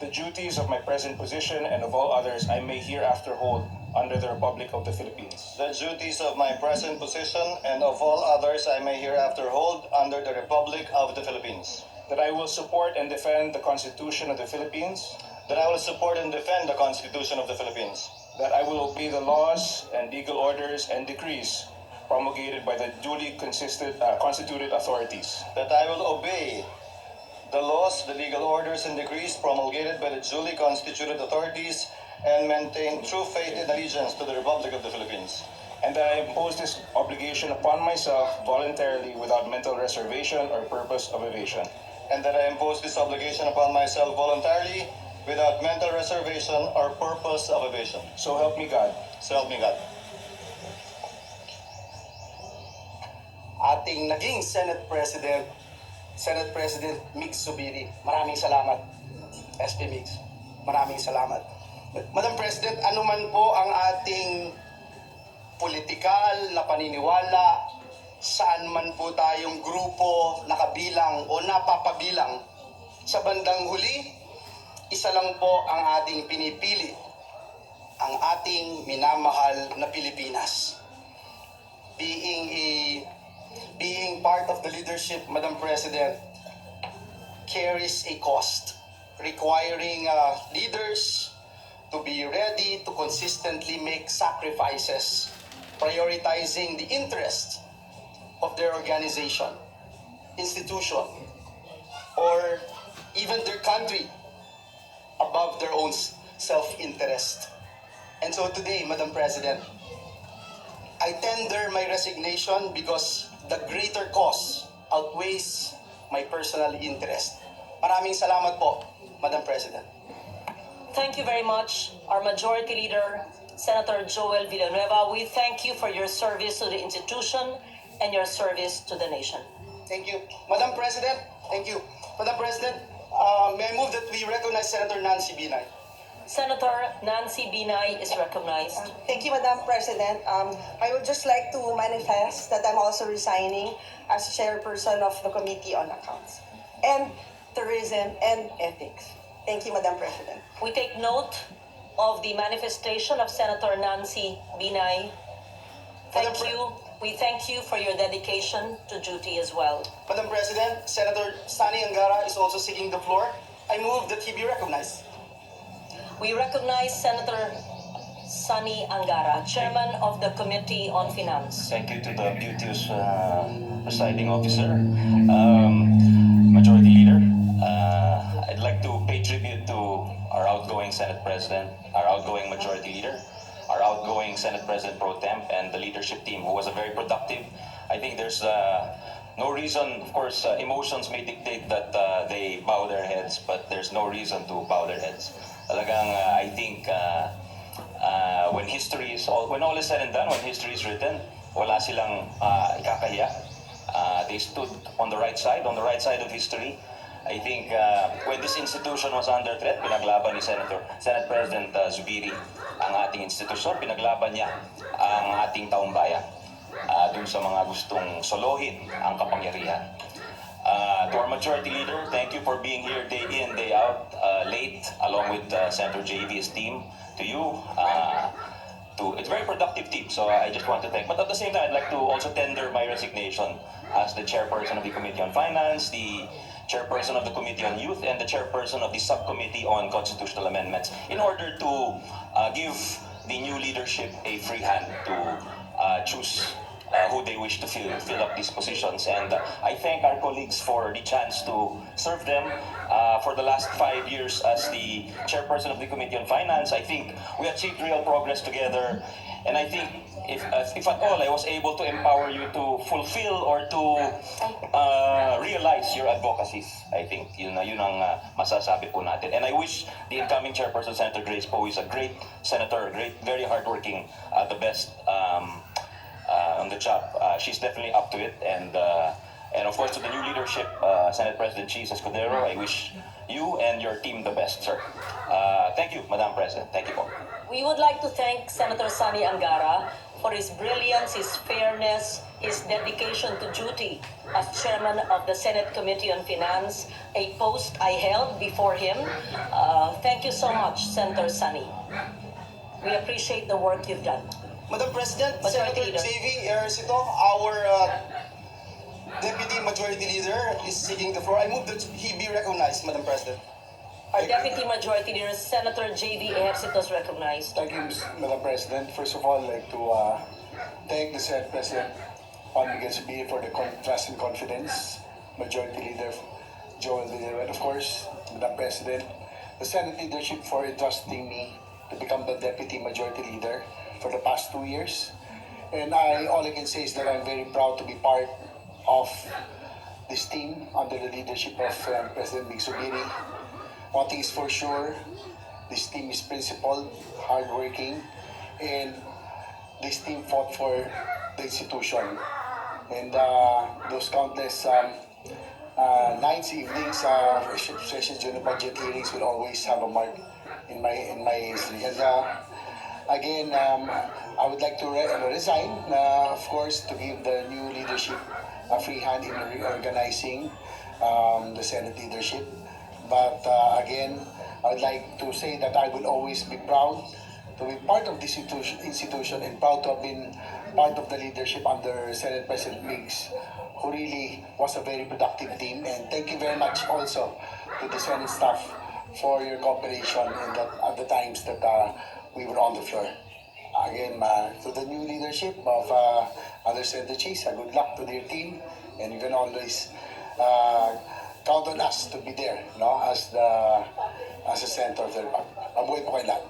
the duties of my present position and of all others I may hereafter hold under the Republic of the Philippines. the duties of my present position and of all others I may hereafter hold under the Republic of the Philippines. That I will support and defend the Constitution of the Philippines. That I will support and defend the Constitution of the Philippines. That I will obey the laws and legal orders and decrees promulgated by the duly constituted authorities. That I will obey the laws, the legal orders, and decrees promulgated by the duly constituted authorities and maintain true faith and allegiance to the Republic of the Philippines. And that I impose this obligation upon myself voluntarily without mental reservation or purpose of evasion. And that I impose this obligation upon myself voluntarily without mental reservation or purpose of evasion. So help me God. So help me God. Ating naging Senate President Mig Zubiri. Maraming salamat, SP Migs. Maraming salamat. Madam President, ano man po ang ating politikal na paniniwala, saan man po tayong grupo nakabilang o napapabilang, sa bandang huli, isa lang po ang ating pinipili, ang ating minamahal na Pilipinas. Being part of the leadership, Madam President, carries a cost, requiring leaders to be ready to consistently make sacrifices, prioritizing the interest of their organization, institution, or even their country above their own self-interest. And so today, Madam President, I tender my resignation because the greater cause outweighs my personal interest. Maraming salamat po, Madam President. Thank you very much, our Majority Leader, Senator Joel Villanueva. We thank you for your service to the institution and your service to the nation. Thank you. Madam President, thank you. Madam President, may I move that we recognize Senator Nancy Binay. Senator Nancy Binay is recognized. Thank you, Madam President. I would just like to manifest that I'm also resigning as chairperson of the Committee on Accounts and Tourism and Ethics. Thank you, Madam President. We take note of the manifestation of Senator Nancy Binay. Thank you. We thank you for your dedication to duty as well. Madam President, Senator Sani Angara is also seeking the floor. I move that he be recognized. We recognize Senator Sani Angara, Chairman of the Committee on Finance. Thank you to the beauteous presiding officer, Majority Leader. I'd like to pay tribute to our outgoing Senate President, our outgoing Majority Leader, our outgoing Senate President Pro Temp, and the leadership team who was a very productive. I think there's no reason, of course, emotions may dictate that they bow their heads, but there's no reason to bow their heads. Talagang, I think, when all is said and done, when history is written, wala silang ikakahiya. They stood on the right side of history. I think when this institution was under threat, pinaglaban ni Senate President Zubiri ang ating institusyon, pinaglaban niya ang ating taong bayan dun sa mga gustong solohin ang kapangyarihan. To our Majority Leader, thank you for being here day in, day out, late, along with Senator JV's team. To you, it's a very productive team, so I just want to thank. But at the same time, I'd like to also tender my resignation as the chairperson of the Committee on Finance, the chairperson of the Committee on Youth, and the chairperson of the Subcommittee on Constitutional Amendments, in order to give the new leadership a free hand to choose who they wish to fill up these positions. And I thank our colleagues for the chance to serve them for the last 5 years as the chairperson of the Committee on Finance. I think we achieved real progress together, and I think if at all I was able to empower you to fulfill or to realize your advocacies, I think yun ang masasabi po natin. And I wish the incoming chairperson, Senator Grace Poe, is a great senator, very hardworking, the best on the job. She's definitely up to it, and of course to the new leadership, Senate President Cheese Escudero, I wish you and your team the best, sir. Thank you, Madam President. Thank you po. We would like to thank Senator Sani Angara for his brilliance, his fairness, his dedication to duty as chairman of the Senate Committee on Finance, a post I held before him. Thank you so much, Senator Sunny. We appreciate the work you've done. Madam President, Majority Senator Leader. JV Ejercito, our Deputy Majority Leader is seeking the floor. I move that he be recognized, Madam President. Our Deputy Majority Leader, Senator J.V. Ejercito, is recognized. Thank you, Madam President. First of all, I'd like to thank the Senate President Pangyayayari for the trust and confidence. Majority Leader Joel Villanueva, and of course, Madam President, the Senate leadership for entrusting me to become the Deputy Majority Leader for the past 2 years. And all I can say is that I'm very proud to be part of this team under the leadership of President Mig Subiri. One thing is for sure, this team is principled, hardworking, and this team fought for the institution. And those countless nights, evenings, sessions during the budget hearings will always have a mark in my history. And again, I would like to resign, of course, to give the new leadership a free hand in reorganizing the Senate leadership. But again, I would like to say that I will always be proud to be part of this institution and proud to have been part of the leadership under Senate President Miggs, who really was a very productive team. And thank you very much also to the Senate staff for your cooperation and at the times that we were on the floor. Again, to the new leadership of other Senator Chase, good luck to their team, and you can always count on us to be there, no, as a center of the Mabuhay po kayo lahat.